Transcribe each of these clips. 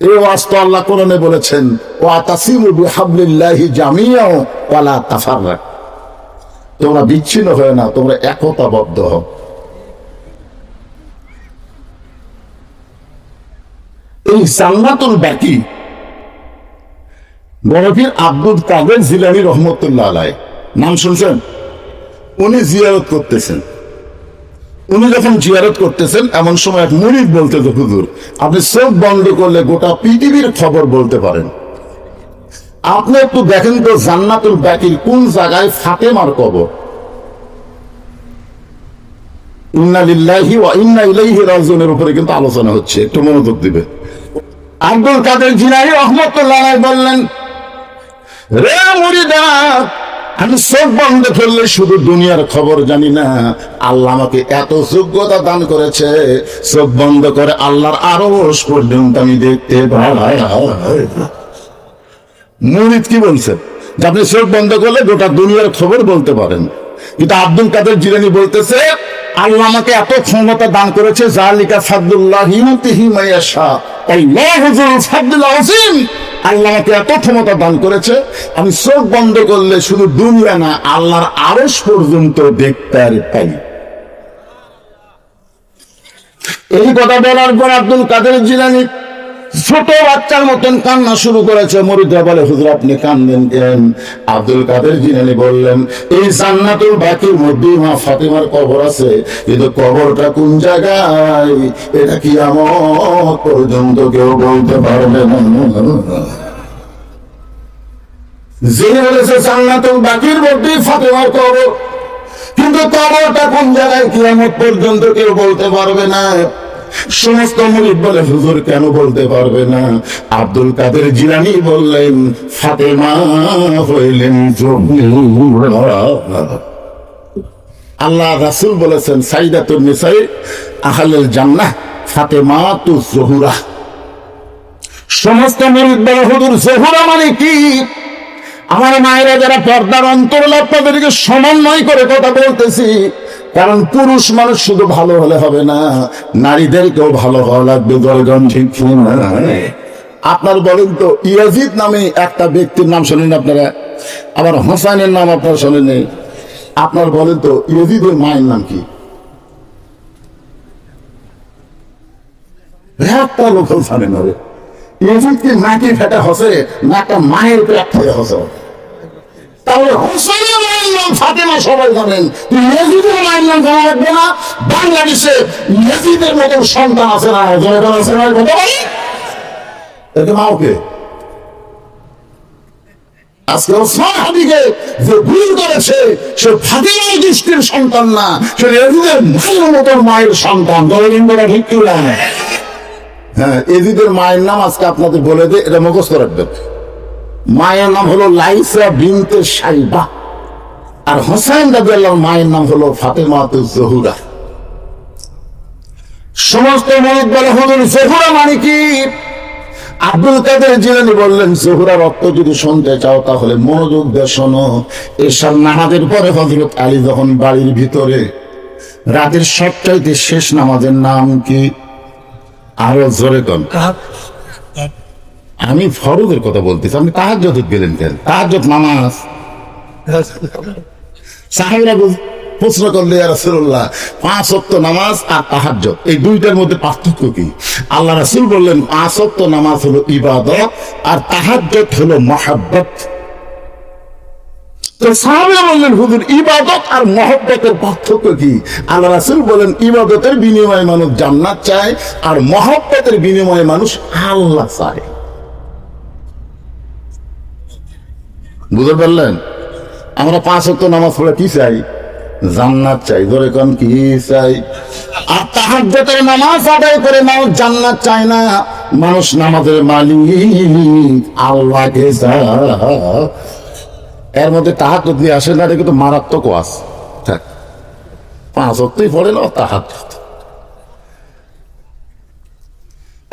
এই ওয়াজ তো আল্লাহ কোরআনে বলেছেন, ওয়াতাসিমু বিহাবলিল্লাহি জামিআন ওয়া লা তাফাররাক, তোমরা বিচ্ছিন্ন হয় না, তোমরা একতাবদ্ধ হও। এই জান্নাতুল বাকি বরফির আব্দুল কাদের জিলানী রহমতুল্লাহ আলাইহি, নাম শুনছেন? উনি জিয়ারত করতেছেন। উনি যখন জিয়ারত করতেছেন এমন সময় এক মুরিদ বলতে, হুজুর আপনি চোখ বন্ধ করলে গোটা পৃথিবীর খবর বলতে পারেন, আপনি একটু দেখেন তো জান্নাতুল বাকির কোন জায়গায় ফাতেমার কবর। ইন্না লিল্লাহি ওয়া ইন্না ইলাইহি রাজিউনের উপরে কিন্তু আলোচনা হচ্ছে, একটু মনোযোগ দিবে। আব্দুল কাদের জিলানী রাহমাতুল্লাহ আলাইহি বললেন, রে মুরিদা, আমি চোখ বন্ধ করলে শুধু দুনিয়ার খবর জানি না, আল্লাহ আমাকে এত যোগ্যতা দান করেছে, চোখ বন্ধ করে আল্লাহর আরশ পর্যন্ত আমি দেখতে পাই। মুরিদ কি বলছেন? যে আপনি চোখ বন্ধ করলে গোটা দুনিয়ার খবর বলতে পারেন। কিন্তু আব্দুল কাদের জিলানী বলতেছে, আল্লাহ আমাকে এত ক্ষমতা দান করেছে, যালিকা ফাদলুল্লাহি ইউতিহি মান ইয়াশা, আল্লাহু যুল ফাদলিল আযীম। আল্লাহ আমাকে এত ক্ষমতা দান করেছে, আমি চোখ বন্ধ করলে শুধু দুনিয়া না, আল্লাহর আরশ পর্যন্ত দেখতে পাই। এই কথা বলার পর আব্দুল কাদের জিলানী ছোট বাচ্চার মতন কান্না শুরু করেছে। মুরিদরা বলে, হুজুর আপনি কান্দেন কেন? আব্দুল কাদের জিলানী বললেন, এই জান্নাতুল বাকির মধ্যে মা ফাতেমার কবর আছে, কিন্তু কবরটা কোন জায়গায় এটা কিয়ামত পর্যন্ত কেউ বলতে পারবে না। যে বলেছে জান্নাতুল বাকির মধ্যে ফাতেমার কবর, কিন্তু কবরটা কোন জায়গায় কিয়ামত পর্যন্ত কেউ বলতে পারবে না। সমস্ত মুরিদ বলে, হুজুর কেন বলতে পারবে না? আব্দুল কাদের জিলানী বললেন, ফাতেমা হইলেন জহুরা। আল্লাহ রাসূল বলেছেন, সাইয়্যিদাতুন নিসাই আহলুল জান্নাহ ফাতেমাতুজ জহুরা। সমস্ত মুরিদ বলে, হুজুর জহুরা মানে কি? আমার মায়েরা যারা পর্দার অন্তরালে, আপনাদেরকে সমন্বয় করে কথা বলতেছি, কারণ পুরুষ মানুষ শুধু ভালো হলে হবে না, নারীদেরকেও ভালো হওয়া লাগবে। জলগণ ঠিক না? আপনার বলেন তো, ইয়াজিদ নামে একটা ব্যক্তির নাম শোনেন আপনারা, আবার হোসাইনের নাম আপনারা শোনেন। আপনার বলেন তো, ইয়াজিদের মায়ের নাম কি? একটা লোক জানেন না। ইয়াজিদ কি নাকি ফেটে হসে, না একটা মায়ের পেট থেকে হসে? তাহলে হোসেনের মায়ের নাম ফাতেমা সবাই জানেন, ইয়াজিদের মায়ের নাম জানা লাগবে না? বাংলাদেশে ইয়াজিদের মতো সন্তান আছে না? আছে না? মাওকে আজকে ওসমান হাদিকে যে ভুল করেছে, সে ফাতেমার দৃষ্টির সন্তান না, সে ইয়াজিদের মায়ের মতো মায়ের সন্তান। ঠিক কি না? হ্যাঁ, ইয়াজিদের মায়ের নাম আজকে আপনাদের বলে দে, এটা মুখস্থ রাখবেন। মায়ের নাম হলো লাইসা বিনতে সাইবা, আর হোসেন রাদিয়াল্লাহু মায়ের নাম হলো ফাতেমাতুজ জহুরা। সমস্ত মুরিদ বলে, হুজুর জহুরা মানে কি? আব্দুল কাদের জিলানী বললেন, জহুরার অর্থ যদি শুনতে চাও তাহলে মনোযোগ দিয়ে শোনো। এশার নামাজের পরে হযরত আলী যখন বাড়ির ভিতরে, রাতের সবচাইতে শেষ নামাজের নাম কি? আরো জোরে কোন? আমি ফরজের কথা বলতেছি, আপনি তাহাজ্জুদ গেলেন কেন? তাহাজ্জুদ নামাজ। সাহাবীরা প্রশ্ন করলে, ইয়া রাসূলুল্লাহ, 5 ওয়াক্ত নামাজ আর তাহাজ্জুদ এই দুইটার মধ্যে পার্থক্য কি? আল্লাহ রাসূল বললেন, 5 ওয়াক্ত নামাজ হলো ইবাদত আর তাহাজ্জুদ হলো মহব্বত। তো সাহাবীরা বললেন, হুজুর ইবাদত আর মহব্বতের পার্থক্য কি? আল্লাহ রাসূল বলেন, ইবাদতের বিনিময়ে মানুষ জান্নাত চায়, আর মহব্বতের বিনিময়ে মানুষ আল্লাহ চায়। বুঝতে পারলেন? আমরা 5 ওয়াক্ত নামাজ পড়ে কি চাই? জান্নাত চাই। ধরে কোন কি চাই? আর তাহাজ্জুদের নামাজ আদায় করে মানুষ জান্নাত চায় না, মানুষ নামাজের মালিক আল্লাহকে চায়। এর মধ্যে তাহাজ্জুদ নিয়ে আসে না, এটা কিন্তু মারাত্মক ওয়াজ। 5 ওয়াক্তই পড়ে না তাহাজ্জুদ।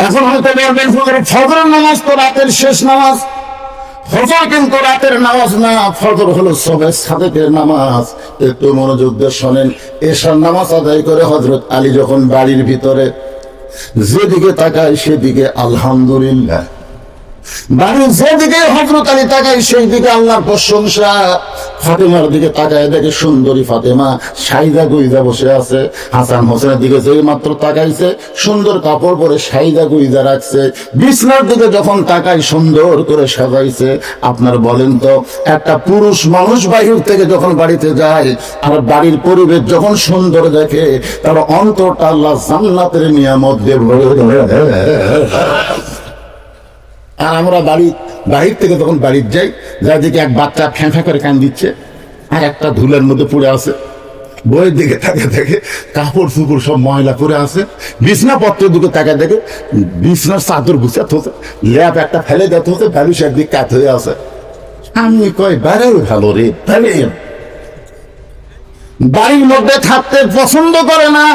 এখন হয়তো বলবেন, ফজরের নামাজ তো রাতের শেষ নামাজ। ফজর কিন্তু রাতের নামাজ না, ফজর হলো সবে সাদেকের নামাজ। একটু মনোযোগ দিয়ে শোনেন। এশার নামাজ আদায় করে হযরত আলী যখন বাড়ির ভিতরে, যেদিকে তাকায় সেদিকে আলহামদুলিল্লাহ, বাড়ির যেদিকে হযরত আলী তাকায় সেই দিকে আল্লাহর প্রশংসা। ফাতেমার দিকে তাকায় দেখে সুন্দরী ফাতেমা সাইদা গুইজা বসে আছে। হাসান হোসেনের দিকে যেই মাত্র তাকাইছে সুন্দর কাপড় পরে সাইদা গুইজা রাখছে। বিছনার দিকে যখন তাকায় সুন্দর করে সাজাইছে। আপনার বলেন তো, একটা পুরুষ মানুষ বাহির থেকে যখন বাড়িতে যায় আর বাড়ির পরিবেশ যখন সুন্দর দেখে, তার অন্তরটা আল্লাহ জান্নাতের নিয়ামত দিয়ে ভরে দেয়। আর আমরা বাহির থেকে যখন বাড়ির যাই, যাদিকে এক বাচ্চা ফ্যাঁফা করে কান দিচ্ছে আর একটা ধুলের মধ্যে পড়ে আছে, বইয়ের দিকে তাকে দেখে কাপড় চুপড় সব ময়লা করে আছে, বিছনা পত্রের দিকে তাকে দেখে বিছনার চাদর গুছাতে হচ্ছে, ল্যাপ একটা ফেলে দিতে হচ্ছে, ভ্যালুস একদিক কাত হয়ে আছে। আমি কই বাইরে ভালো রে, তাহলে বাড়ির মধ্যে থাকতে পছন্দ করে না।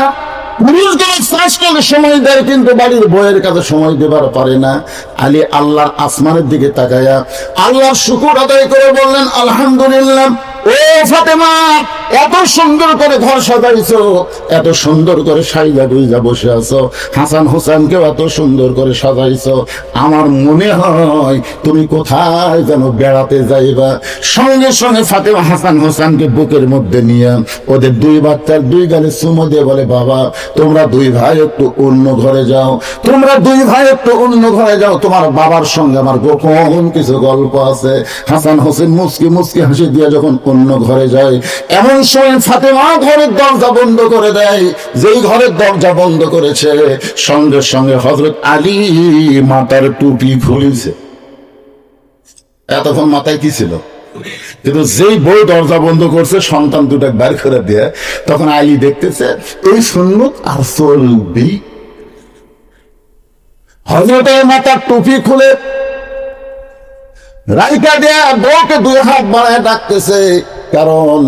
পুরুষগুলো চাষ করলে সময় দেয়, কিন্তু বাড়ির বইয়ের কাছে সময় দেবার পারে না। আলী আল্লাহর আসমানের দিকে তাকায়া আল্লাহর শুকর আদায় করে বললেন, আলহামদুলিল্লাহ। ও ফাতেমা, এত সুন্দর করে ঘর সাজাইছো, এত সুন্দর করে সাইজা গুইজা বসে আছো, হাসান হোসেনকেও এত সুন্দর করে সাজাইছো, আমার মনে হয় তুমি কোথায় যেন বেড়াতে যাইবা। সঙ্গে সঙ্গে ফাতেমা হাসান হোসেনকে বুকের মধ্যে নিয়ে ওদের দুই বাচ্চার দুই গালে চুমো দিয়ে বলে, বাবা তোমরা দুই ভাই একটু অন্য ঘরে যাও, তোমরা দুই ভাই একটু অন্য ঘরে যাও, তোমার বাবার সঙ্গে আমার গোপন কিছু গল্প আছে। হাসান হোসেন মুচকি মুচকি হাসি দিয়ে যখন অন্য ঘরে যায়, এমন সময় ফাতেমা ঘরের দরজা বন্ধ করে দেয়। যেই ঘরের দরজা বন্ধ করেছে, সঙ্গে সঙ্গে হযরত আলী মাথার টুপি খুলেছে। এতক্ষণ মাথায় কি ছিল? কিন্তু যেই বই দরজা বন্ধ করছে, সন্তান দুটা বের করে দিয়ে, তখন আলী দেখতেছে এই সুন্নত আর চলবি। হযরতের মাথার টুপি খুলে রাইকা দেয়া বউকে দুই হাত বাড়ায় ডাকতেছে, কারণ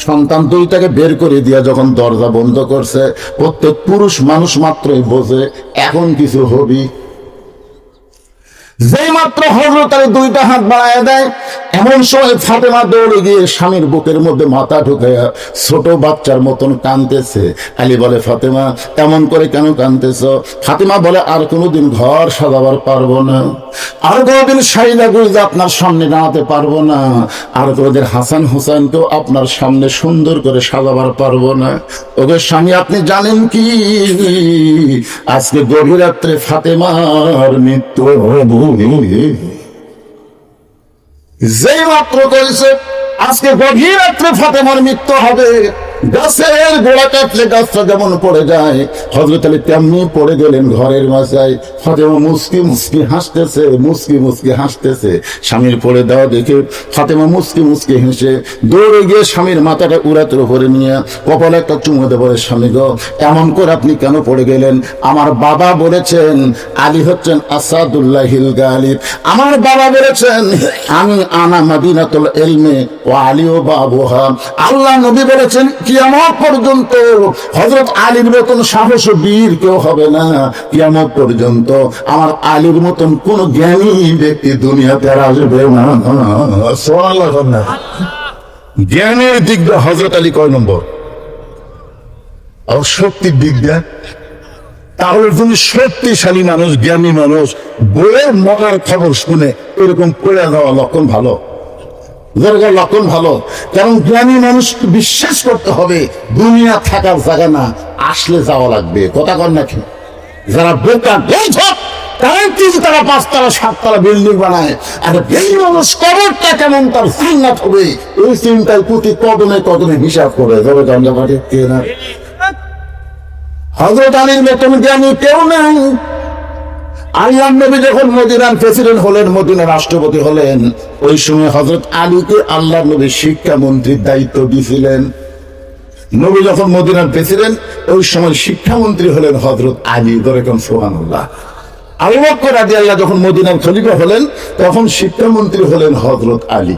সন্তান দুইটাকে বের করে দিয়া যখন দরজা বন্ধ করছে, প্রত্যেক পুরুষ মানুষ মাত্রই বোঝে এখন কিছু হবি। যেই মাত্র হযরত আলী দুইটা হাত বাড়ায় দেয়, এমন সময় ফাতেমা দৌড়ে গিয়ে স্বামীর বুকের মধ্যে মাথা ঢুকাইয়া ছোট বাচ্চার মতন কাঁদতেছে। আলী বলে, ফাতেমা এমন করে কেন কাঁদতেছ? ফাতেমা বলে, আর কোনোদিন ঘর সাজাবার পারবো না, আর কোনোদিন সাইদা গুইজা আপনার সামনে দাঁড়াতে পারবো না, আর কোনোদিন হাসান হোসেনকেও আপনার সামনে সুন্দর করে সাজাবার পারবো না। ওকে স্বামী, আপনি জানেন কি আজকে গভীর রাত্রে ফাতেমার মৃত্যু হবে। যেই মাত্র কইছে আজকে গভীর রাত্রে ফাতেমার মৃত্যু হবে, গাছের গোড়া কাটলে গাছটা যেমন পড়ে যায়, হযরত আলী তেমনি পড়ে গেলেন ঘরের মাঝায়। ফাতেমা মুস্কি মুস্কি হাসতেছে, মুস্কি মুস্কি হাসতেছে। স্বামীর পড়ে দেওয়া দেখে ফাতেমা মুস্কি মুস্কি হেসে দৌড়ে গিয়ে স্বামীর মাথাটা উড়াতের উপরে নিয়ে কপালে একটা চুমু দিয়ে বলে, স্বামী গো এমন করে আপনি কেন পড়ে গেলেন? আমার বাবা বলেছেন আলী হচ্ছেন আসাদুল্লাহিল গালিব। আমার বাবা বলেছেন আমি আনা মাদিনাতুল ইলমি ওয়া আলী বাবুহা। আল্লাহ নবী বলেছেন কিয়ামত পর্যন্ত হযরত আলীর মতন সাহস বীর কেউ হবে না, কিয়ামত পর্যন্ত আমার আলীর মতন কোন জ্ঞানী ব্যক্তি দুনিয়াতে আর আসবে না। সুবহানাল্লাহ। জ্ঞানের দিক দিয়ে হযরত আলী কয় নম্বর? আর শক্তির দিক দিয়ে তাহলে তুমি শক্তিশালী মানুষ, জ্ঞানী মানুষ, বইয়ের মগার খবর শুনে এরকম করে যাওয়া লক্ষণ ভালো, লক্ষণ ভালো। কারণ জ্ঞানী মানুষ বিশ্বাস করতে হবে দুনিয়া থাকার জায়গা না, আসলে যাওয়া লাগবে। কথা কর নাকি? যারা বোকা তারা 5 তলা 7 তলা বিল্ডিং বানায়, আর জ্ঞানী মানুষ কবরটা কেমন তার জান্নাত হবে এই চিন্তায় প্রতি কদমে কদমে হিসাব করে যাবে। হযরত আলীর মতন জ্ঞানী কেউ নাই। আল্লাহর নবী যখন মদিনার প্রেসিডেন্ট হলেন, মদিনার রাষ্ট্রপতি হলেন, ওই সময় হযরত আলীকে আল্লাহর নবী শিক্ষামন্ত্রীর দায়িত্ব দিয়েছিলেন। নবী যখন মদিনার প্রেসিডেন্ট, ওই সময় শিক্ষামন্ত্রী হলেন হযরত আলী। ধরে কোন সুবহানাল্লাহ। আবু বকর রাদিয়াল্লাহু যখন মদিনার খলিফা হলেন, তখন শিক্ষামন্ত্রী হলেন হযরত আলী।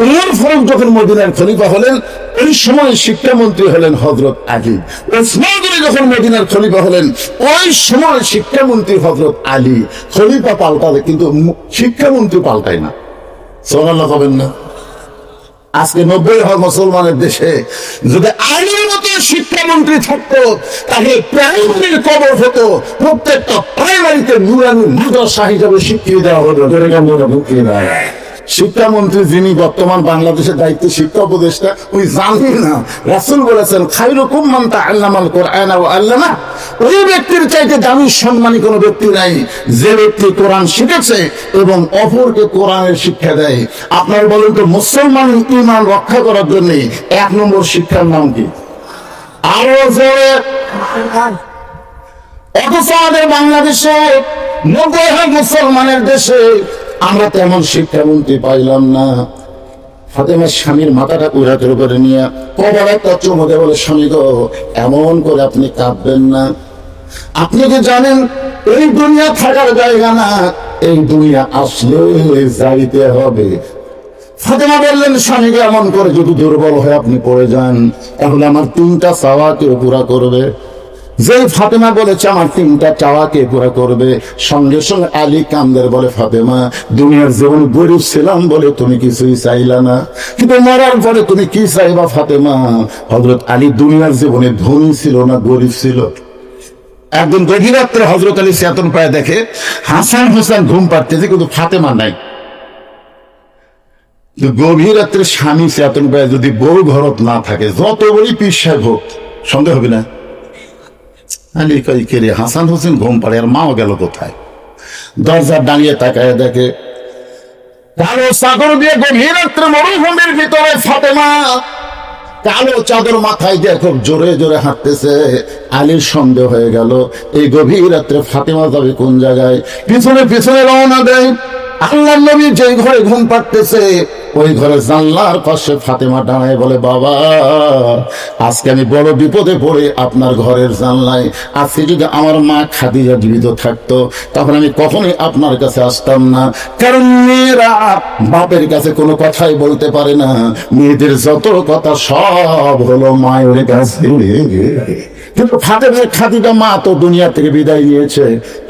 উমর ফারুক যখন মদিনার খলিফা হলেন, ওই সময় শিক্ষামন্ত্রী হলেন হযরত আলী। ওসমান গনি যখন মদিনার খলিফা হলেন, ওই সময় শিক্ষামন্ত্রী হযরত আলী। খলিফা পাল্টাবে কিন্তু শিক্ষামন্ত্রী পাল্টায় না। সুবহানাল্লাহ বলেন না? আজকে 90 মুসলমানের দেশে যদি আইনের মতো শিক্ষামন্ত্রী থাকতো তাহলে প্রাইমারির কবর হতো, প্রত্যেকটা প্রাইমারিতে নুরানি মাদ্রাসা হিসাবে শিক্ষিত দেওয়া হতো। শিক্ষামন্ত্রী যিনি বর্তমান বাংলাদেশের দায়িত্ব শিক্ষা উপদেষ্টা, উনি জানেন না রাসূল বলেছেন খায়রুকুম মান তাআল্লামাল কুরআনা ওয়া আল্লামা। ওই ব্যক্তির চাইতে দামি সম্মানী কোনো ব্যক্তি নাই যে ব্যক্তি কোরআন শিখেছে এবং অপরকে কোরআনের শিক্ষা দেয়। আপনার বলেন তো মুসলমান ঈমান রক্ষা করার জন্য 1 নম্বর শিক্ষার নাম কি? আরো জোরে। অথচ আমাদের বাংলাদেশে 90 মুসলমানের দেশে আমরা তেমন শিক্ষামন্ত্রী পাইলাম না। ফাতেমার স্বামীর মাথাটা উড়াতের উপরে নিয়ে কবর একটা চুমু দিয়ে বলে, স্বামী গো এমন করে আপনি কাঁদবেন না, আপনি কি জানেন এই দুনিয়া থাকার জায়গা না, এই দুনিয়া আসলে যাইতে হবে। ফাতেমা বললেন, স্বামীকে এমন করে যদি দুর্বল হয়ে আপনি পড়ে যান তাহলে আমার 3টা চাওয়া কেউ পুরা করবে? যেই ফাতেমা বলেছে আমার 3টা চাওয়া কে পুরা করবে, সঙ্গে সঙ্গে আলী কান্দের বলে, ফাতেমা দুনিয়ার জীবন গরিব ছিলাম বলে তুমি কিছুই চাইলা না, কিন্তু মরার পরে তুমি কি চাইবা ফাতেমা? হযরত আলী দুনিয়ার জীবনে ধনী ছিল না গরিব ছিল? একদিন গভীর রাত্রে হযরত আলী চেতন পায় দেখে হাসান হোসেন ঘুম পাড়তেছে কিন্তু ফাতেমা নাই। গভীর রাত্রে স্বামী চেতন পায়, যদি বউ ঘরত না থাকে যত বড়ই পীর সাহেব হোক সন্দেহ হবে না? আলী কই কে রে? হাসান হোসেন ঘুম পাড়ে, আর মাও গেল কোথায়? দরজার দাঁড়িয়ে তাকায় দেখে কালো চাদর দিয়ে গভীর রাত্রে মরুভূমির ভিতরে ফাতেমা কালো চাদর মাথায় দিয়ে খুব জোরে জোরে হাঁটতেছে। আলীর সন্দেহ হয়ে গেল এই গভীর রাত্রে ফাতেমা যাবে কোন জায়গায়। পিছনে পিছনে রওনা দেয়। আল্লাহর নবী যেই ঘরে ঘুম পাড়তেছে ওই ঘরে জানলার পাশে ফাতেমা দাঁড়ায় বলে, বাবা আজকে আমি বড় বিপদে পড়ে আপনার ঘরের জানলায়। আজকে যদি আমার মা খাদিজা জীবিত থাকতো তখন আমি কখনোই আপনার কাছে আসতাম না, কারণ মেয়েরা বাপের কাছে কোনো কথাই বলতে পারে না, মেয়েদের যত কথা সব হলো মায়ের কাছে। কিন্তু ফাতেমার খাদিজা মা তো দুনিয়া থেকে বিদায় নিয়েছে,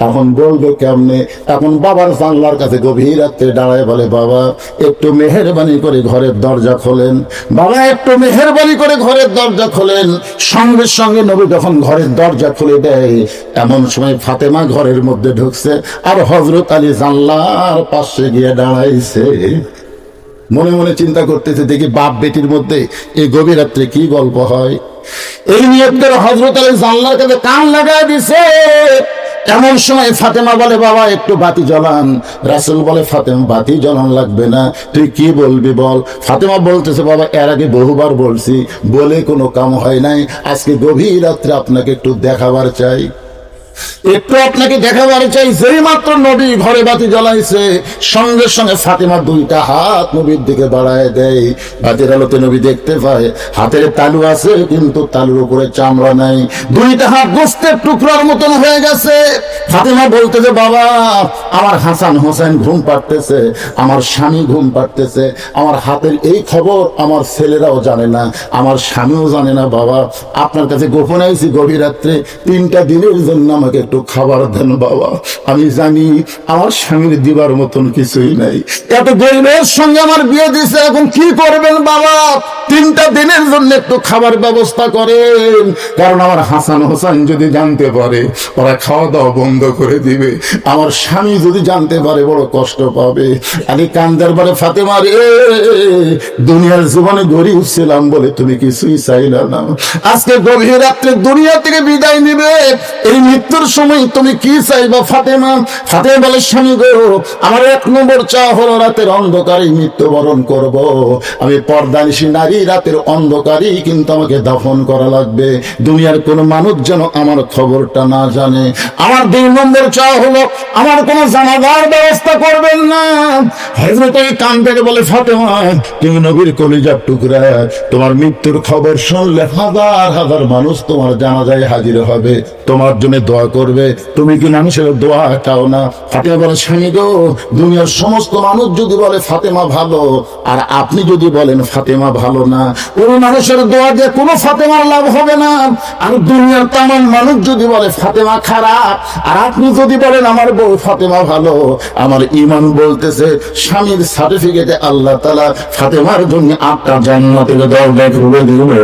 এখন বলবে কেমনে? এখন বাবার জানলার কাছে গভীর রাত্রে দাঁড়ায় বলে, বাবা একটু মেহেরবানি করে ঘরের দরজা খোলেন, বাবা একটু মেহেরবানি করে ঘরের দরজা খোলেন। সঙ্গে সঙ্গে নবী যখন ঘরের দরজা খুলে দেয় এমন সময় ফাতেমা ঘরের মধ্যে ঢুকছে আর হযরত আলী জানলার পাশে গিয়ে দাঁড়াইছে। মনে মনে চিন্তা করতেছে, দেখি বাপ বেটির মধ্যে এই গভীর রাত্রে কি গল্প হয়। এই নিয়ত করে হযরত আলী জানলার কাছে কান লাগায় দিছে। এমন সময় ফাতেমা বলে, বাবা একটু বাতি জ্বালান। রাসূল বলে, ফাতেমা বাতি জ্বালান লাগবে না, তুই কি বলবি বল। ফাতেমা বলতেছে, বাবা এর আগে বহুবার বলছি, বলে কোনো কাম হয় নাই, আজকে গভীর রাত্রে আপনাকে একটু দেখাবার চাই, একটু আপনাকে দেখাবার চাই। যেই মাত্র নবী ঘরে বাতি জ্বালাইছে সঙ্গে সঙ্গে ফাতেমা 2টা হাত নবীর দিকে বাড়ায় দেয়। বাতির আলোতে নবী দেখতে পায় হাতের তালু আছে কিন্তু তালুর উপরে চামড়া নাই, 2টা হাত গোস্তের টুকরার মতন হয়ে গেছে। ফাতেমা বলতেছে, বাবা আমার হাসান হোসেন ঘুম পাড়তেছে, আমার স্বামী ঘুম পাড়তেছে, আমার হাতের এই খবর আমার ছেলেরাও জানে না, আমার স্বামীও জানে না। বাবা আপনার কাছে গোপনে আইছি গভীর রাত্রে, 3টা দিনের জন্য আমাকে একটু খাবার দেন বাবা, আমি জানি আমার স্বামীর দিবার মতন কিছুই নাই, এত গরিবের সঙ্গে আমার বিয়ে দিয়েছে, এখন কি করবেন বাবা? 3টা দিনের জন্য একটু খাবার ব্যবস্থা করেন, কারণ আমার হাসান হোসেন যদি জানতে পারে ওরা খাওয়া দাওয়া বন্ধ করে দিবে, আমার স্বামী যদি জানতে পারে বড় কষ্ট পাবে। আলী কান্দার বলে, ফাতেমা রে দুনিয়ার জীবনে গরিব ছিলাম বলে তুমি কিছুই চাইলা না, আজকে গভীর রাত্রে দুনিয়া থেকে বিদায় নিবে, এই মৃত্যুর সময় তুমি কি চাইবা ফাতেমা? ফাতেমা বলে, স্বামী গো আমার 1 নম্বর চাওয়া হলো রাতের অন্ধকারে মৃত্যুবরণ করব, আমি পর্দানিশী নারী, রাতের অন্ধকারেই কিন্তু আমাকে দাফন করা লাগবে, দুনিয়ার কোনো মানুষ যেন আমার খবরটা না জানে। আমার 2 নম্বর চাওয়া হলো আমার কোনো জানাজার ব্যবস্থা করবেন না। হযরত আলী কাঁদতে বলে, ফাতেমা তুমি নবীর কলিজার টুকরা, তোমার মৃত্যুর খবর শুনলে হাজার হাজার মানুষ তোমার জানাজায় হাজির হবে, তোমার জন্য দোয়া করবে, তুমি কি মানুষের দোয়া চাও না? ফাতেমা বলে, স্বামী গো দুনিয়ার সমস্ত মানুষ যদি বলে ফাতেমা ভালো আর আপনি যদি বলেন ফাতেমা ভালো না। ওই মানুষের দোয়া দিয়ে কোনো ফাতেমার লাভ হবে না। আর দুনিয়ার তামাম মানুষ যদি বলে ফাতেমা খারাপ, আর আপনি যদি বলেন আমার বউ ফাতেমা ভালো, আমার ঈমান বলতেছে স্বামীর সার্টিফিকেটে আল্লাহ তাআলা ফাতেমার জন্য 8টা জান্নাতের দরজা খুলে দিবে।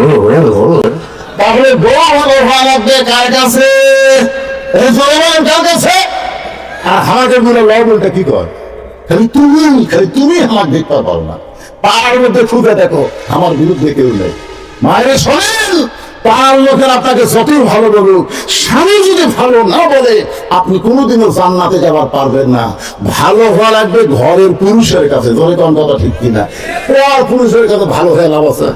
তাহলে বউ ভালো হওয়া লাগবে কার কাছে? এই জনগণের কার কাছে? আর আমাদের মনে লবণটা কি কর, খালি তুমি আমার দেখতে পারো না। পাড়ার মধ্যে খুঁজে দেখো, আমার বিরুদ্ধে কেউ নেই। মায়ের শোনেন, পাড়ার লোকের আপনাকে যতই ভালো বলুক, স্বামী যদি ভালো না বলে আপনি কোনোদিনও জান্নাতে যাবার পারবেন না। ভালো হওয়া লাগবে ঘরের পুরুষের কাছে। ধরে কোন কথা ঠিক কিনা? আর পুরুষের কাছে ভালো হয়ে লাভ আছে?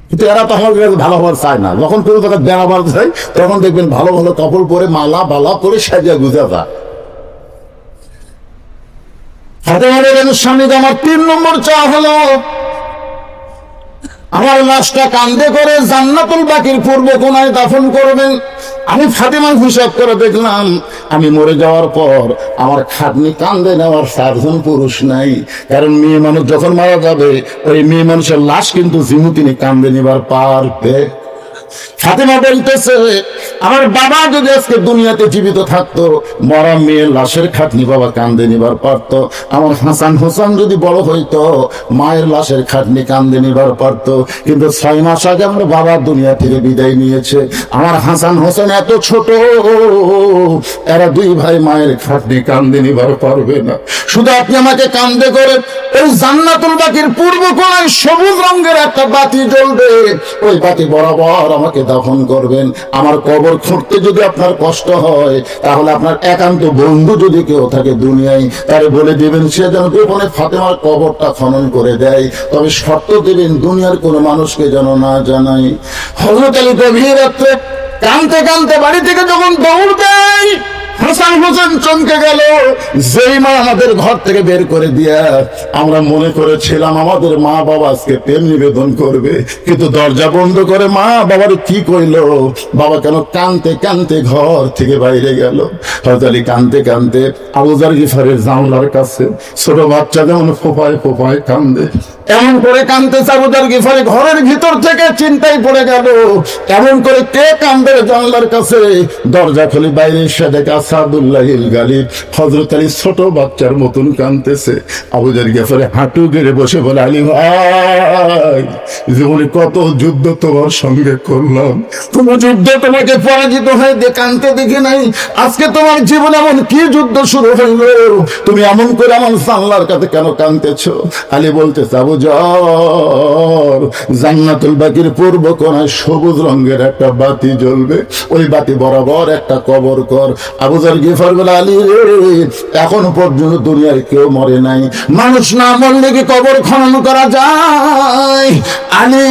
কিন্তু এরা তো আমার কাছে ভালো হওয়ার চায় না। যখন কোনো জায়গায় বেড়াবার যায় তখন দেখবেন ভালো ভালো কাপড় পরে মালা বালা করে সাজিয়া গুজা যায়। ফাতেমার স্বামীকে আমার 3 নম্বর চা হলো আমার লাশটা কান্দে করে জান্নাতুল বাকির পূর্ব কোনায় দাফন করবেন। আমি ফাতেমার হিসাব করে দেখলাম আমি মরে যাওয়ার পর আমার খাটনি কান্দে নেওয়ার 4 জন পুরুষ নাই। কারণ মেয়ে মানুষ যখন মারা যাবে ওই মেয়ে মানুষের লাশ কিন্তু যিনি কান্দে নেবার পারবে। ফাতেমা বলতেছে আমার বাবা যদি আজকে দুনিয়াতে জীবিত থাকতো, মরা মেয়ের লাশের খাটনি বাবা কান্দে নিবার পারতো। আমার হাসান হোসেন যদি বড় হইতো, মায়ের লাশের খাটনি কান্দে নিবার পারতো। কিন্তু 6 মাস আগে আমার বাবা দুনিয়া থেকে বিদায় নিয়েছে। আমার হাসান হোসেন এত ছোট, এরা 2 ভাই মায়ের খাটনি কান্দে নিবার পারবে না। শুধু আপনি আমাকে কান্দে করে ওই জান্নাতুল বাকির পূর্ব কোণায় সবুজ রঙের একটা বাতি জ্বলবে, ওই বাতি বরাবর আমাকে দাফন করবেন। আমার কবর খুঁড়তে যদি আপনার কষ্ট হয়, তাহলে আপনার একান্ত বন্ধু যদি কেউ থাকে দুনিয়ায়, তারে বলে দিবেন সে যেন গোপনে ফাতেমার কবরটা খনন করে দেয়। তবে শর্ত দিবেন দুনিয়ার কোনো মানুষকে যেন না জানাই। হযরত আলী গভীর রাত্রে কাঁদতে কাঁদতে বাড়ি থেকে যখন দৌড় দেয়, হাসান হোসেন চমকে গেল। যেই মা আমাদের ঘর থেকে বের করে দিয়া আমরা মনে করেছিলাম আমাদের মা বাবা আজকে প্রেম নিবেদন করবে, কিন্তু দরজা বন্ধ করে মা বাবার কি কইলো, বাবা কেন কানতে কানতে ঘর থেকে বাইরে গেল। হযরত আলী কানতে কানতে আবু যর গিফারের জানলার কাছে, ছোট বাচ্চা যেমন ফোঁপায় ফোঁপায় কান্দে, এমন করে কানতেছে আবু যর গিফারি ঘরের ভিতর থেকে চিন্তায় পড়ে গেল এমন করে কে কান্দে জানলার কাছে। দরজা খুলে বাইরে এসে দেখে আসাদুল্লাহিল গালিব হযরত আলী ছোট বাচ্চার মতন কাঁদতেছে। আবু যর গিফারি হাঁটু গেড়ে বসে বলে, আলী ভাই, জীবনে কত যুদ্ধ তোমার সঙ্গে করলাম, তোমার যুদ্ধে তোমাকে পরাজিত হয়ে কাঁদতে দেখি নাই, আজকে তোমার জীবনে এমন কি যুদ্ধ শুরু হইল, তুমি এমন করে আমার জানলার কাছে কেন কাঁদতেছো? আলী বলতেছে, আবু যর, জান্নাতুল বাকির পূর্ব কোণায় সবুজ রঙের একটা বাতি জ্বলবে, ওই বাতি বরাবর একটা কবর কর। আবু যর গিফার বলে, আলী রে, এখন পর্যন্ত দুনিয়ার কেউ মরে নাই, মানুষ না মরলে কি কবর খনন করা যায়? আলী,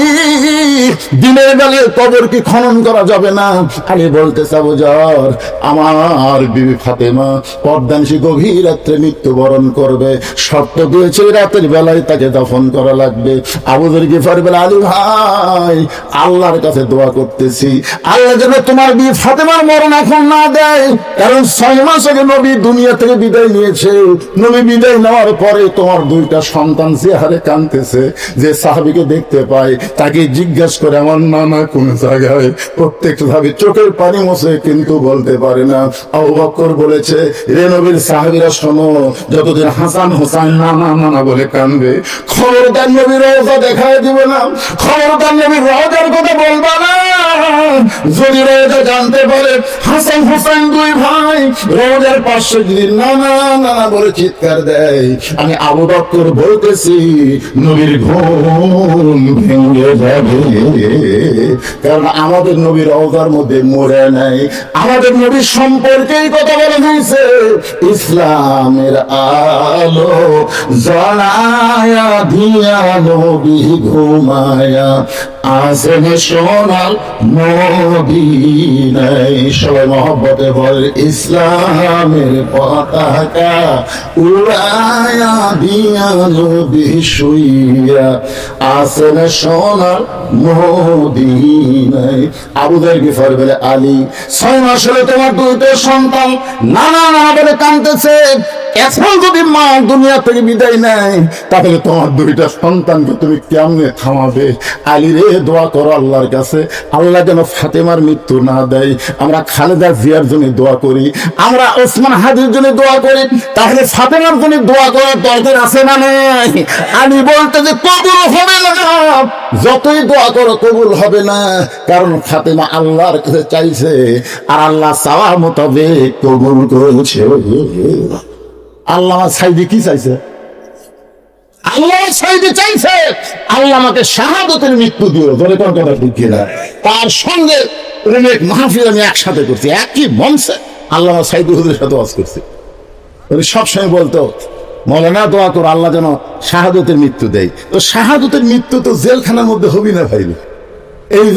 দিনের বেলায় কবর কি খনন করা যাবে না? আলী বলতেছে, আবু যর, আমার বিবি ফাতেমা পর্দানিশী গভীর রাত্রে মৃত্যুবরণ করবে, শর্ত দিয়েছে রাতের বেলায় তাকে দাফন করা লাগবে। আবু যর গিফারি বলে, আলী ভাই, আল্লাহর কাছে দোয়া করতেছি আল্লাহ যেন তোমার বিবি ফাতেমার মরণ এখন না দেয়, কারণ 6 মাস আগে নবী দুনিয়া থেকে বিদায় নিয়েছে। নবী বিদায় নেওয়ার পরে তোমার 2টা সন্তান চেহারে কাঁদতেছে। যে সাহাবীকে দেখতে পায় তাকে জিজ্ঞাসা করে আমার নানা কোন জায়গায়, প্রত্যেকটা সাহাবী চোখের পানি মোছে কিন্তু বলতে পারে না। আবু বকর বলেছে, রে নবীর সাহাবীরা শোনো, যতদিন হাসান হোসেন নানা নানা বলে কাঁদবে, খবরদার নবীর রওজা দেখায় দিবে না, খবরদার নবীর রওজার কথা বলবা না। যদি রওজা জানতে পারে হাসান হোসেন 2 ভাই রওজার পাশে যদি নানা নানা বলে চিৎকার দেয়, আমি আবু বকর বলতেছি নবীর ঘুম ভেঙে যাবে। কারণ আমাদের নবীর রওজার মধ্যে মরে নাই, আমাদের নবীর সম্পর্কেই কথা বলা হয়েছে, ইসলামের আলো জ্বালায়া দিয়া নবী ঘুমায়া আসেন সোনার মদিনায়। সবাই মহব্বতে বলে, ইসলামের পতাকা উড়ায়া দিয়া নবী শুইয়া আসেন সোনার মদিনায়। আবু যর গিফারি বলে, আলী, 6 মাস হলে তোমার 2টা সন্তান নানা নানা বলে কাঁদতেছে, এখন যদি মা দুনিয়া থেকে বিদায় নেয়, তাহলে তোমার দুইটা সন্তানকে তুমি কেমনে থামাবে? আলী রে, দোয়া করো আল্লাহর কাছে, আল্লাহ যেন ফাতেমার মৃত্যু না দেয়। আমরা খালেদা জিয়ার জন্য দোয়া করি, আমরা ওসমান হাদির জন্য দোয়া করি, তাহলে ফাতেমার জন্য দোয়া করার দরকার আছে না নাই? আলী বলতে যে কবুল হবে না, যতই দোয়া করো কবুল হবে না, কারণ ফাতেমা আল্লাহর কাছে চাইছে, আর আল্লাহ চাওয়া মোতাবেক কবুল করেছে। আল্লাহ সাইদি কি চাইছে? আল্লাহ সাইদি চাইছে আল্লাহ আমাকে শাহাদতের মৃত্যু দিও, ধরে কোন কথা ঠিক কিনা? তার সঙ্গে অনেক মাহফিল আমি একসাথে করছি, একই মঞ্চে আল্লাহ সাইদি হুজুরের সাথে ওয়াজ করছি। উনি সবসময় বলতো, মৌলানা দোয়া করো আল্লাহ যেন শাহাদতের মৃত্যু দেয়। তো শাহাদতের মৃত্যু তো জেলখানার মধ্যে হবি না ভাই। এই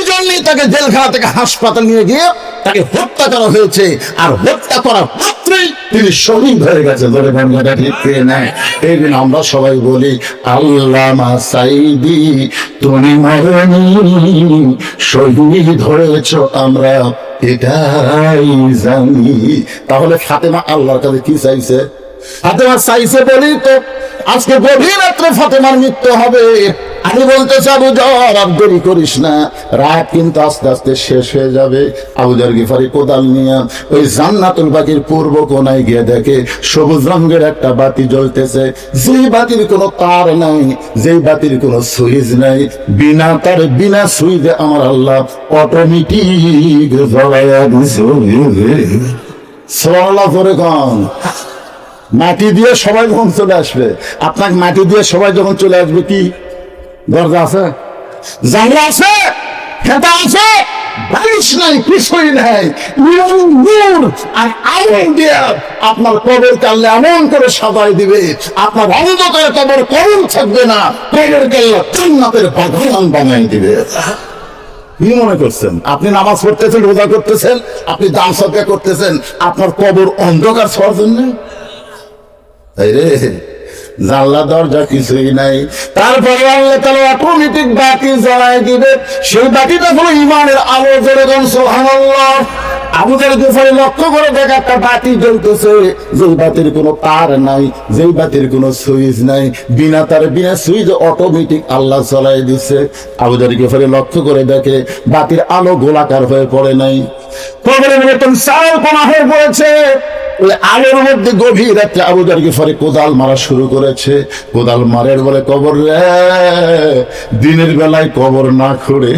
জন্যই তাকে জেলখানা থেকে হাসপাতাল নিয়ে গিয়ে তাকে হত্যা করা হয়েছে, আর হত্যা করার মাত্রই তিনি শহীদ হয়ে গেছে। ধরে বাংলাটা ঠিক পেয়ে নেয়। এই দিন আমরা সবাই বলি, আল্লামা সাইদি তুমি মরনি, শহীদ হয়েছ আমরা এটাই জানি। তাহলে ফাতেমা আল্লাহর কাছে কি চাইছে? ফাতেমা চাইছে বলি তো আজকে গভীর রাত্রে ফাতেমার মৃত্যু হবে। আমি বলতে চাবো, আর দেরি করিস না, রাত কিন্তু আস্তে আস্তে শেষ হয়ে যাবে। আবু যর গিফারি কোদাল নিয়ে ওই জান্নাতুল বাকির পূর্ব কোনায় গিয়ে দেখে সবুজ রঙের একটা বাতি জ্বলতেছে, যেই বাতির কোনো তার নাই, যেই বাতির কোনো সুইচ নাই, বিনা তার বিনা সুইচে আমার আল্লাহ অটোমেটিক জ্বলাইয়া দিছে। সুবহানাল্লাহ করে কন। মাটি দিয়ে সবাই যখন চলে আসবে, আপনাকে মাটি দিয়ে সবাই যখন চলে আসবে, কি দরজা আছে, জানলা আছে, খেতা আছে, বালিশ নাই, কিছুই নাই, নূর আর আগুন দিয়ে আপনার কবর কাল্লা এমন করে সাজাই দিবে, আপনার অন্ধকারে কবর কবর থাকবে না, কবর কাল্লা জান্নাতের বাগান বানাই দিবে। কি মনে করছেন? আপনি নামাজ পড়তেছেন, রোজা করতেছেন, আপনি দান সদকা করতেছেন, আপনার কবর অন্ধকার ছোঁয়ার জন্য? রে জানলা দরজা কিছুই নাই। তারপরে আল্লাহ তাআলা অটোমেটিক বাতি জ্বালায় দিবে। সেই বাতিটা হলো ঈমানের আলো। যেরকম সুবহানাল্লাহ। আবু যর গিফারি লক্ষ্য করে দেখে একটা বাতি জ্বলতেছে, যেই বাতির কোনো তার নাই, যেই বাতির কোনো সুইচ নাই, বিনা তার বিনা সুইচ অটোমেটিক আল্লাহ জ্বালায় দিচ্ছে। আবু যর গিফারি লক্ষ্য করে দেখে বাতির আলো গোলাকার হয়ে পড়ে নাই, কবরের মতন চাল কোনা হয়ে পড়েছে। ওই আলোর মধ্যে গভীর রাত্রে আবু যর গিফারি কোদাল মারা শুরু করেছে। কোদাল মারের বলে, কবর রে, দিনের বেলায় কবর না খুঁড়ে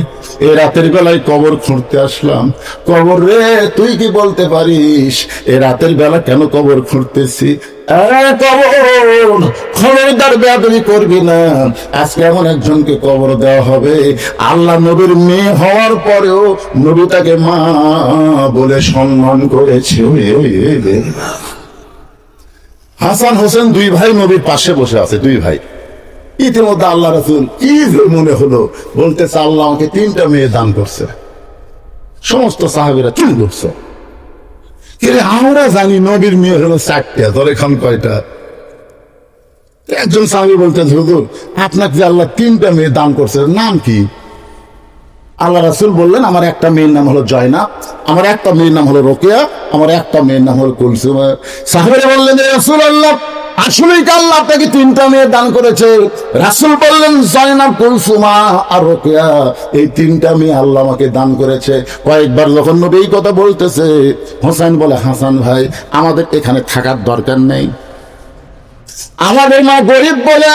এ রাতের বেলায় কবর খুঁড়তে আসলাম। কবর রে, তুই কি বলতে পারিস এ রাতের বেলা কেন কবর খুঁড়তেছি? খবরদার বেয়াদবি করবি না, আজকে এমন একজনকে কবর দেওয়া হবে, আল্লাহ নবীর মেয়ে হওয়ার পরেও নবী তাকে মা বলে সম্মান করেছে। হাসান হোসেন দুই ভাই নবীর পাশে বসে আছে, দুই ভাই। ইতিমধ্যে আল্লাহ রাসূল কি মনে হলো, বলতেছে আল্লাহ আমাকে 3টা মেয়ে দান করছে। সমস্ত সাহাবীরা চুপ করছে। আমরা জানি নবীর মেয়ে হলো 4টা, ধরে খান কয়টা? একজন সাহাবী বলতে, হুজুর আপনাকে যে আল্লাহ 3টা মেয়ে দান করছে, নাম কি? আল্লাহ রাসূল বললেন, আমার একটা মেয়ের নাম হলো জয়নাব, আমার একটা মেয়ের নাম হলো রোকেয়া, আমার একটা মেয়ের নাম হলো কুলসুমা। সাহাবীরা বললেন, রাসূলুল্লাহ আসলেই কি আল্লাহ আপনাকে 3টা মেয়ে দান করেছে? রাসূল বললেন, জয়নাব, কুলসুমা আর রোকেয়া, এই 3টা মেয়ে আল্লাহ আমাকে দান করেছে। কয়েকবার যখন নবী এই কথা বলতেছে, হোসেন বলে, হাসান ভাই আমাদের এখানে থাকার দরকার নেই, আমাদের মা গরিব বলে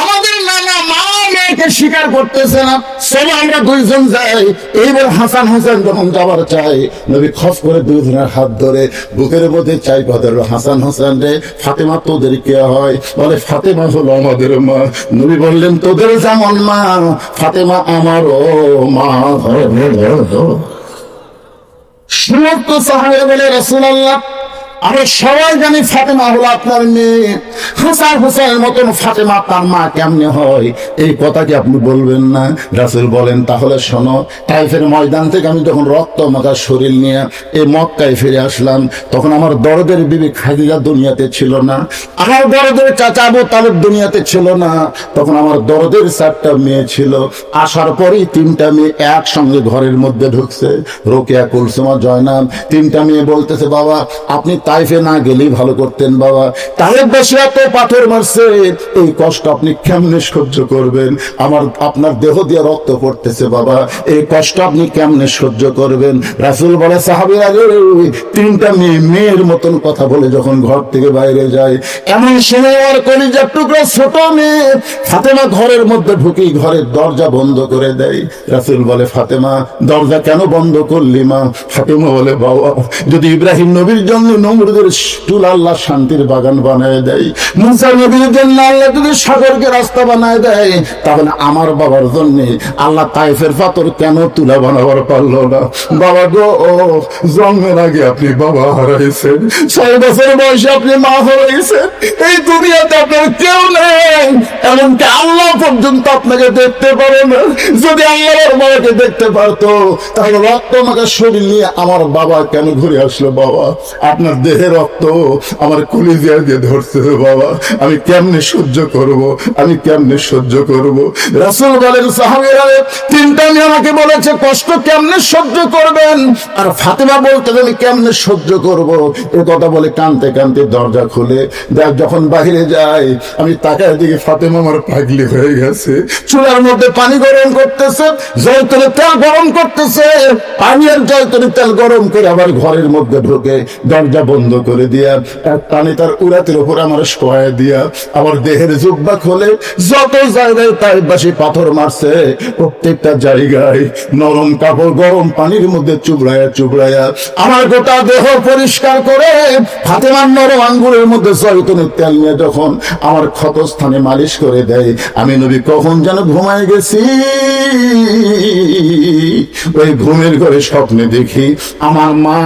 আমাদের নানা মা মেয়েকে স্বীকার করতেছে না, চলো আমরা দুইজন যাই। এইবার হাসান হোসেন যখন যাবার চাই, নবী খস করে দুজনের হাত ধরে বুকের মধ্যে চাই পাথর, হাসান হোসেন রে, ফাতেমা তোদের কে হয়? বলে, ফাতেমা হলো আমাদের মা। নবী বললেন, তোদের যেমন মা, ফাতেমা আমারও মা। সমস্ত সাহাবী বলে, রাসূলুল্লাহ আমি সবাই জানি ফাতেমা হলো আপনার মেয়ে। হাসান হোসেনের মতন ফাতেমা তার মা কেমনে হয়, এই কথা কি আপনি বলবেন না? রাসূল বলেন, তাহলে শোনো, তাইফের ময়দান থেকে আমি যখন রক্ত মাখা শরীর নিয়ে এই মক্কায় ফিরে আসলাম, তখন আমার দরদের বিবি খাদিজা দুনিয়াতে ছিল না, আমার দরদের চাচা আবু তালেব দুনিয়াতে ছিল না। তখন আমার দরদের 4টা মেয়ে ছিল। আসার পরেই 3টা মেয়ে একসঙ্গে ঘরের মধ্যে ঢুকছে, রোকেয়া, কুলসুমা, জয়নাব। 3টা মেয়ে বলতেছে, বাবা আপনি তাইফে না গেলেই ভালো করতেন বাবা, তালেব বাসী এত পাথর মারছে, এই কষ্ট আপনি কেমনে সহ্য করবেন? আপনার দেহ দিয়ে রক্ত পড়তেছে বাবা, এই কষ্ট আপনি কেমনে সহ্য করবেন? রাসূল বলে, সাহাবীরা, 3টা মেয়ের মতন কথা বলে যখন ঘর থেকে বাইরে যায়, এমন সময় আর কলিজার টুকরা ছোট মেয়ে ফাতেমা ঘরের মধ্যে ঢুকে ঘরের দরজা বন্ধ করে দেয়। রাসূল বলে, ফাতেমা দরজা কেন বন্ধ করলি মা? ফাতেমা বলে, বাবা যদি ইব্রাহিম নবীর জন্য নমরুদের চুল আল্লাহ শান্তির বাগান বানায় দেয়, মুসা নবীর জন্য আল্লাহ যদি সাগরকে রাস্তা বানায় দেয়, তাহলে আমার বাবার জন্য আল্লাহ তাইফের পাথর কেন তুলা বানাবার পারলো না? বাবা গো, জন্মের আগে আপনি বাবা হারাইছেন, 6 বছর বয়সে আপনি মা হারাইছেন, এই দুনিয়াতে আপনার কেউ নেই, এমনকি আল্লাহ পর্যন্ত আপনাকে দেখতে পারে না। যদি আল্লাহর বাবাকে দেখতে পারতো, তাহলে রক্ত মাখা শরীর নিয়ে আমার বাবা কেন ঘুরে আসলো? বাবা আপনার দেহের রক্ত আমার কলিজা দিয়ে ধরছে বাবা, আমি কেমনে সহ্য করব, আমি কেমনে সহ্য করব? রাসূল বলেন, সাহাবীরা, 3টা মেয়ে আমাকে বলেছে কষ্ট কেমনে সহ্য করবেন, আর ফাতেমা বলতে আমি কেমনে সহ্য করব? এ কথা বলে কাঁদতে কাঁদতে দরজা খুলে দেখ, যখন বাহিরে যায় আমি তাকায় দিকে ফাতেমা আমার পাগলি হয়ে গেছে, চুলার মধ্যে পানি গরম করতেছে, জয়তুনের তেল গরম করতেছে, পানি আর জয়তুনের তেল গরম করে আবার ঘরের মধ্যে ঢুকে দরজা বন্ধ করে দিয়া এক টানে তার উরাতের উপর আমার শোয়া দিয়া আমার দেহের জুব্বা খোলে, যত জায়গায় তাইফবাসী পাথর মারছে প্রত্যেকটা জায়গায় নরম কাপড় গরম পানির মধ্যে চুবড়ায়া চুবড়ায়া আমার গোটা দেহ পরিষ্কার করে ফাতেমার নরম আঙ্গুলের মধ্যে জয়তুনের তেল নিয়ে যখন আমার ক্ষতস্থানে মালিশ করে দেয়, আমি নবী কখন যেন ঘুমায় গেছি। ওই ঘুমের ঘরে স্বপ্নে দেখি আমার মা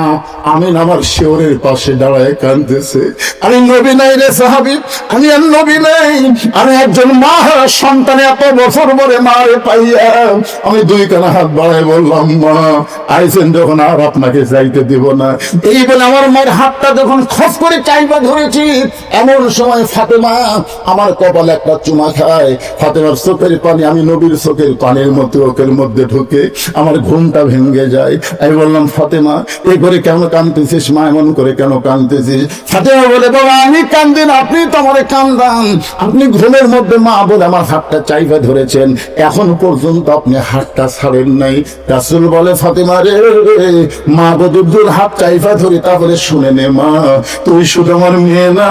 আমিন আমার শিওরের পাশে দাঁড়ায় কাঁদতেছে। আমি নবী নাই রে সাহাবী, আমি আর নবী নাই, আমি একজন মা হারা সন্তান, এত বছর পরে মারে পাইয়া আমি 2 কানা হাত বাড়ায় বললাম, মা আইছেন যখন আর আপনাকে চাইতে দিব না। এই বলে আমার মায়ের হাতটা যখন খস করে চাইবা ধরেছি, এমন সময় ফাতেমা আমার কপালে একটা চুমা খায়। ফাতেমার চোখের পানি আমি নবীর চোখের পানির মতো ওকের মধ্যে ঢুকে আমার ঘুমটা ভেঙে যায়। আমি বললাম, ফাতেমা এই করে কেন কাঁদতেছিস মা, এমন করে কেন কাঁদতেছিস? ফাতেমা বলে, বাবা আমি কান্দি না, আপনি তো আমার কান্দান, আপনি ঘুমের মধ্যে মা বলে আমার হাতটা চাইবা ধরেছেন, এখন পর্যন্ত আপনি হাতটা ছাড়েন নাই। রাসূল বলে, ফাতেমা রে, মা বদুর হাত চাইবা ধরে, তাহলে শুনে নে মা, তুই শুধু আমার মেয়ে না,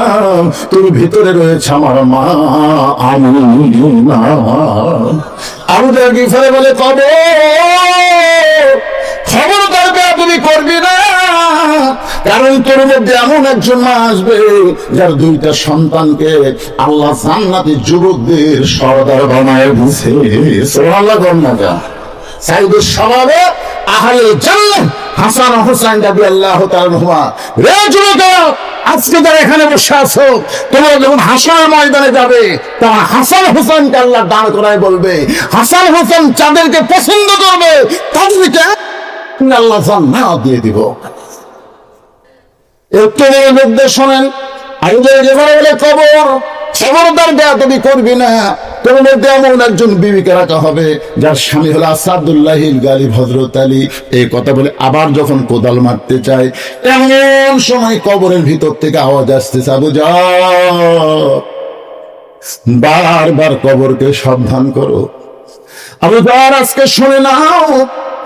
তোর ভিতরে রয়েছে আমার মা আমিনা। আবু জাহল গিফারি বলে, খবরদার বেয়াদবি করবি না, কারণ তোর মধ্যে এমন একজন মা আসবে যার 2টা সন্তানকে আল্লাহ জান্নাতি যুবকদের সর্দার বানায় দিয়েছে। সুবহানাল্লাহ। গন্নাটা সাইদুস শাবাবে আহলে জান্নাহ হাসান হোসেন রাদিয়াল্লাহু তাআলা আনহুমা। রে যুবক, আজকে যারা এখানে বসে আছো, তোমরা যখন হাসরের ময়দানে যাবে, তখন হাসান হোসেনকে আল্লাহ দান করায় বলবে, হাসান হোসেন যাদেরকে পছন্দ করবে তাদেরকে আল্লাহ জান্নাত দিয়ে দিব। একটু নির্দেশ শোনেন, বলে খবরদার বেয়াদবি করবি না, তোর মধ্যে এমন একজন বিবিকে রাখা হবে যার স্বামী হলো আসাদুল্লাহ গালিব হযরত আলী। এই কথা বলে আবার যখন কোদাল মারতে চায়, এমন সময় কবরের ভিতর থেকে আওয়াজ আসতেছে, আবু জাহল বারবার কবরকে সাবধান করো। আবু জাহল আজকে শুনে নাও,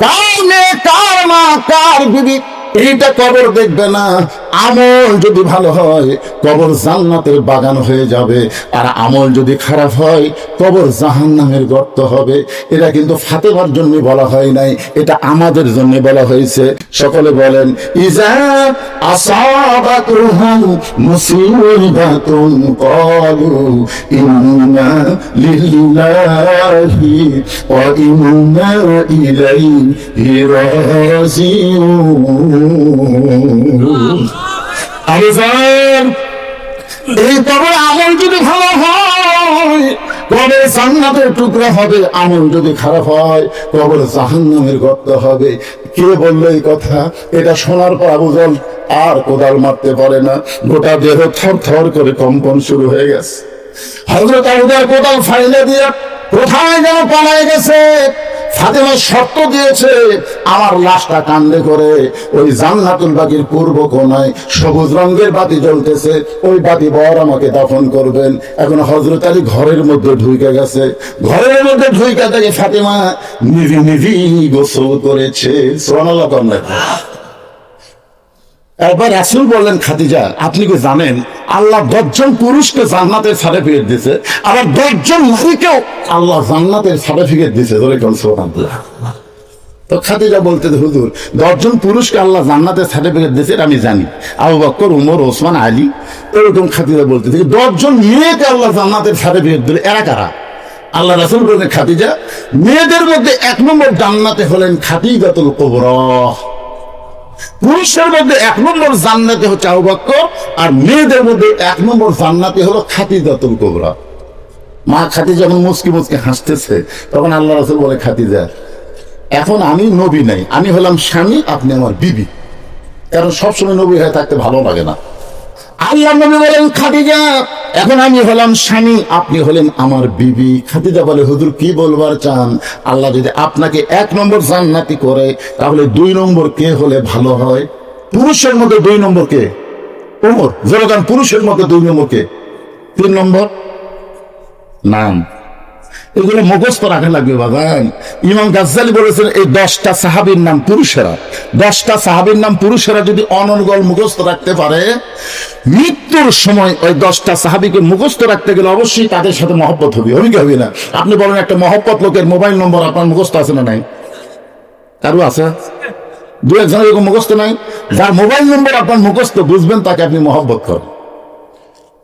কার মেয়ে, কার মা, কার বিবি, এইটা কবর দেখবে না। আমল যদি ভালো হয় কবর জান্নাতের বাগান হয়ে যাবে, আর আমল যদি খারাপ হয় কবর জাহান্নামের গর্ত হবে। এটা কিন্তু ফাতেমার জন্য বলা হয় নাই, এটা আমাদের জন্য বলা হয়েছে। সকলে বলেন, ইজা আসাবাতুহুম মুসিবাতুন ক্বালু ইন্না লিল্লাহি ওয়া ইন্না ইলাইহি রাজিউন। আবেদন এই কবর আমল যদি ভালো হয় কবর জান্নাতের টুকরা হবে, আমল যদি খারাপ হয় কবর জাহান্নামের গর্ত হবে। কে বললো এই কথা? এটা শোনার পর আবু জাহল আর কোদাল মারতে পারে না, গোটা দেহ থর থর করে কম্পন শুরু হয়ে গেছে। হযরত আবু জাহল কোদাল ফাইলে দিয়ে কোথায় যেন পালায় গেছে। ফাতেমা শর্ত দিয়েছে, আমার লাশটা কান্দে করে ওই জান্নাতুল বাকির পূর্ব কোণায় সবুজ রঙের বাতি জ্বলতেছে, ওই বাতি বর আমাকে দাফন করবেন। এখন হযরত আলী ঘরের মধ্যে ঢুকে গেছে, ঘরের মধ্যে ঢুকে থেকে ফাতেমা নিভি নিভি গোসল করেছে। সুবহানাল্লাহ। একবার রাসূল বললেন, খাদিজা আপনি কি জানেন আল্লাহ 10 জন পুরুষকে জান্নাতের সার্টিফিকেট দিয়েছে, আবার 10 জন নারীকেও আল্লাহ জান্নাতের সার্টিফিকেট দিয়েছে। সুবহানাল্লাহ। তো খাদিজা বলতে, হুজুর 10 জন পুরুষকে আল্লাহ জান্নাতের সার্টিফিকেট দিয়েছে আমি জানি, আবু বকর, উমর, ওসমান, আলী। এরকম খাদিজা বলতে 10 জন মেয়েকে আল্লাহ জান্নাতের সার্টিফিকেট দিল, এরা কারা? আল্লাহ রাসূল বলেন, খাদিজা মেয়েদের মধ্যে 1 নম্বর জান্নাতে হলেন খাদিজাতুল কুবরা। পুরুষের মধ্যে 1 নম্বর জান্নাতে হচ্ছে আবু বকর, আর মেয়েদের মধ্যে 1 নম্বর জান্নাতে হলো খাদিজাতুল কুবরা। মা খাদিজা যখন মুচকি মুচকি হাসতেছে, তখন আল্লাহ রাসূল বলে, খাদিজা এখন আমি নবী নাই, আমি হলাম স্বামী, আপনি আমার বিবি। কারণ সবসময় নবী হয়ে থাকতে ভালো লাগে না। আল্লাহ নবী বলেন, খাদিজা এখন আমি হলাম স্বামী, আপনি হলেন আমার বিবি। খাদিজা বলে, হুজুর কি বলবার চান? আল্লাহ যদি আপনাকে 1 নম্বর জান্নাতি করে, তাহলে 2 নম্বর কে হলে ভালো হয়? পুরুষের মধ্যে 2 নম্বর কে? ওমর। যেরকম পুরুষের মধ্যে 2 নম্বর কে? 3 নম্বর নাম। এগুলো মুখস্থ রাখা লাগবে বাবান। ইমাম গাজ্জালি বলেছেন, এই 10টা সাহাবীর নাম পুরুষেরা, 10টা সাহাবীর নাম পুরুষেরা যদি অনর্গল মুখস্থ রাখতে পারে, মৃত্যুর সময় ওই 10টা সাহাবীকে মুখস্থ রাখতে গেলে অবশ্যই তাদের সাথে মহব্বত হবে। হবে কি হবে না? আপনি বলেন, একটা মহব্বত লোকের মোবাইল নম্বর আপনার মুখস্থ আছে না নাই? কারো আছে? 2-1 জনের এরকম মুখস্থ নাই? যার মোবাইল নম্বর আপনার মুখস্থ, বুঝবেন তাকে আপনি মহব্বত করেন।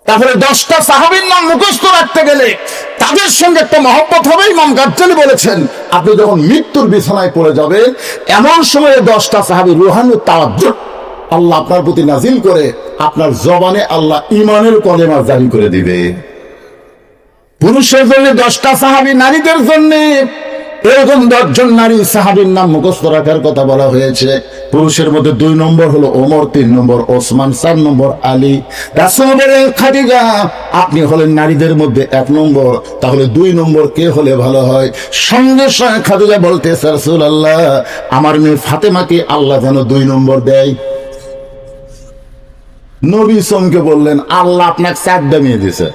তাহলে 10টা সাহাবীর নাম মুখস্থ রাখতে গেলে তাদের সঙ্গে একটা মহব্বত হবে। ইমাম গাজ্জালি বলেছেন, আপনি যখন মৃত্যুর বিছানায় পড়ে যাবেন, এমন সময়ে 10টা সাহাবী রুহানি তাওয়াজ্জুহ আল্লাহ আপনার প্রতি নাজিল করে আপনার জবানে আল্লাহ ঈমানের কলেমা জারি করে দিবে। পুরুষের জন্য 10টা সাহাবী, নারীদের জন্য এরকম 10 জন নারী সাহাবীর নাম মুখস্থ রাখার কথা বলা হয়েছে। পুরুষের মধ্যে 2 নম্বর হলো ওমর, 3 নম্বর ওসমান, 4 নম্বর আলী। রাসূল বলেন, খাদিজা আপনি হলেন নারীদের মধ্যে 1 নম্বর, তাহলে 2 নম্বর কে হলে ভালো হয়? সঙ্গে সঙ্গে খাদিজা বলতেছে, রাসূলুল্লাহ আমার মেয়ে ফাতেমাকে আল্লাহ যেন 2 নম্বর দেয়। নবী চমকে বললেন, আল্লাহ আপনাকে 4টা মেয়ে দিয়েছে,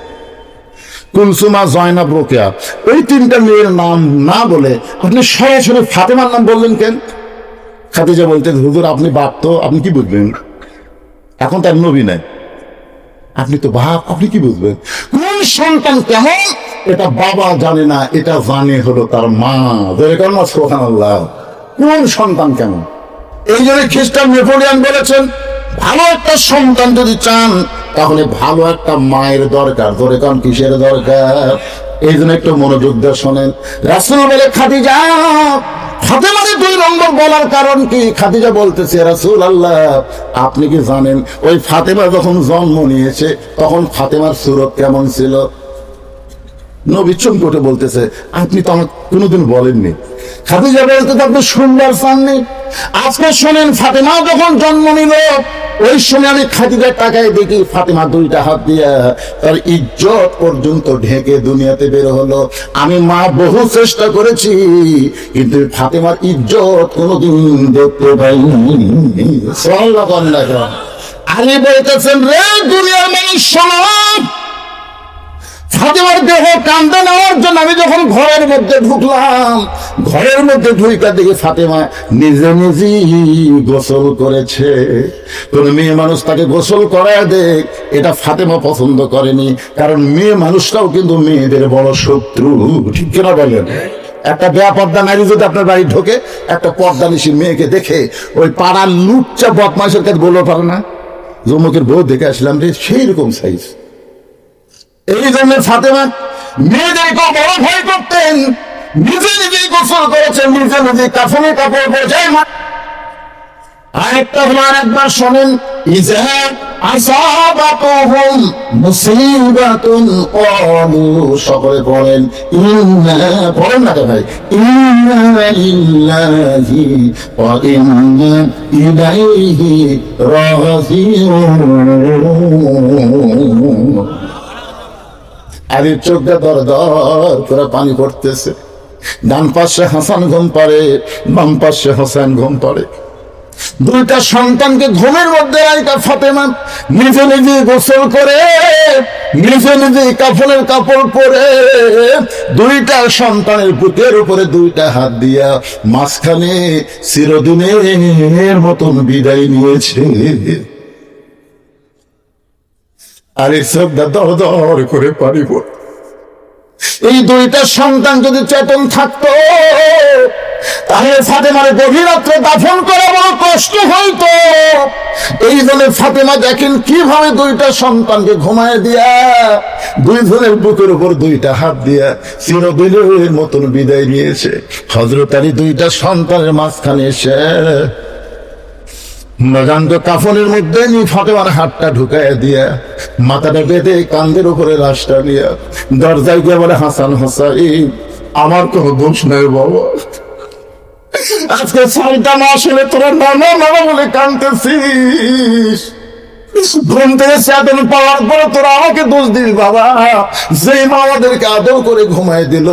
কুলসুমা, জয়নাব, রোকেয়া। ওই 3টা মেয়ের নাম না বলে আপনি সরাসরি ফাতেমার নাম বললেন কেন? খাদিজা বলতেন, হুজুর আপনি বাপ, তো আপনি কি বুঝবেন? এখন তার নবী নাই, আপনি তো বাপ, আপনি কি বুঝবেন? কোন সন্তান কেমন এটা বাবা জানে না, এটা জানে হলো তার মা। সুবহানাল্লাহ। কোন সন্তান কেমন? এই জন্য খ্রিস্টান নেপোলিয়ন বলেছেন, ভালো একটা সন্তান যদি চান তাহলে ভালো একটা মায়ের দরকার। ধরে কারণ কিসের দরকার? এই জন্য একটু মনোযোগ দিয়ে শোনেন। রাসূল বলে, খাদিজা ফাতেমারে 2 নম্বর বলার কারণ কি? খাদিজা বলতেছে, রাসূলুল্লাহ আপনি কি জানেন ওই ফাতেমা যখন জন্ম নিয়েছে তখন ফাতেমার সুরত কেমন ছিল? নবী চমকে বলতেছে, আপনি তো আমাকে কোনোদিন বলেননি। খাদিজা বলতে, আপনি শুনবার চাননি? আজকে শোনেন, ফাতেমা যখন জন্ম নিল ওই সময় আমি খাদিজার তাকায় দেখি ফাতেমা 2টা হাত দিয়া তার ইজ্জত পর্যন্ত ঢেকে দুনিয়াতে বের হলো। আমি মা বহু চেষ্টা করেছি, কিন্তু ফাতেমার ইজ্জত কোনোদিন দেখতে পাইনি। সুবহানাল্লাহ। আলী বলতেছেন, রে দুনিয়ার মানুষ শোনো, ফাতেমার দেহ কান্দে নেওয়ার জন্য আমি যখন ঘরের মধ্যে ঢুকলাম, ঘরের মধ্যে ঢুইকা দেখি ফাতেমা নিজে নিজেই গোসল করেছে। কোন মেয়ে মানুষ তাকে গোসল করায় দেখ, এটা ফাতেমা পছন্দ করেনি। কারণ মেয়ে মানুষটাও কিন্তু মেয়েদের বড় শত্রু, ঠিক কিনা বলেন? একটা বেপর্দা নারী যদি আপনার বাড়ি ঢোকে, একটা পর্দানিশী মেয়েকে দেখে ওই পাড়ার লুচ্চা বদমাইশের কাছে বলতে পারে না, জমকের বউ দেখে আসলাম রে, সেই রকম সাইজ। এই জন্য ফাতেমা মেয়েদেরকে বড় ভয় করতেন, নিজে নিজেই গোসল করেছেন, নিজে নিজে কাফনে কাপড় পরেছেন। আরেকটা হলো, আরেকবার শোনেন, ইজহার আসাবাতুহুম মুসিবাতুন ক্বালু, সকলে পড়েন ইন্না, পড়েন না ভাই, ইন্না লিল্লাহি ওয়া ইন্না ইলাইহি রাজিউন। আলীর চোখটা দর দর করে পানি পড়তেছে। ডান পাশে হাসান ঘুম পাড়ে, বাম পাশে হোসেন ঘুম পাড়ে। দুইটা সন্তানকে ঘুমের মধ্যে রাখা ফাতেমা নিজে নিজে গোসল করে, নিজে নিজে কাফনের কাপড় পরে, দুইটা সন্তানের বুকের উপরে দুইটা হাত দিয়া মাঝখানে চিরদিনের মতন বিদায় নিয়েছে। আর এই চোখটা দর দর করে পানি পড়ে। এই দুইটা সন্তান যদি চেতন থাকতো তাহলে ফাতেমার গভীর রাত্রে দাফন করা বড় কষ্ট হইতো। এই জন্য ফাতেমা দেখেন কিভাবে দুইটা সন্তানকে ঘুমায় দিয়া, দুইজনের বুকের উপর দুইটা হাত দিয়া চিরদিনের মতন বিদায় নিয়েছে। হযরত আলী দুইটা সন্তানের মাঝখানে এসে নজান্ত কাফনের মধ্যে ফাতেমার হাতটা ঢুকাইয়া দিয়া মাথাটা বেঁধে কান্দের উপরে লাশটা নিয়ে দরজায় গিয়ে বলে, হাসান হোসাইন, আমার কোনো দোষ নাই বাবা, আজকে 6টা মাস হলে তোরা নানা নানা বলে কাঁদতেছিস, ঘুম থেকে চেতন পাওয়ার পরে তোরা আমাকে দোষ দিস বাবা। যে মা আমাদেরকে আদর করে ঘুমাই দিল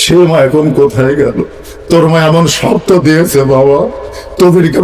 সে মা এখন কোথায় গেল? তোর মা এমন শব্দ দিয়েছে বাবা, তোদেরকে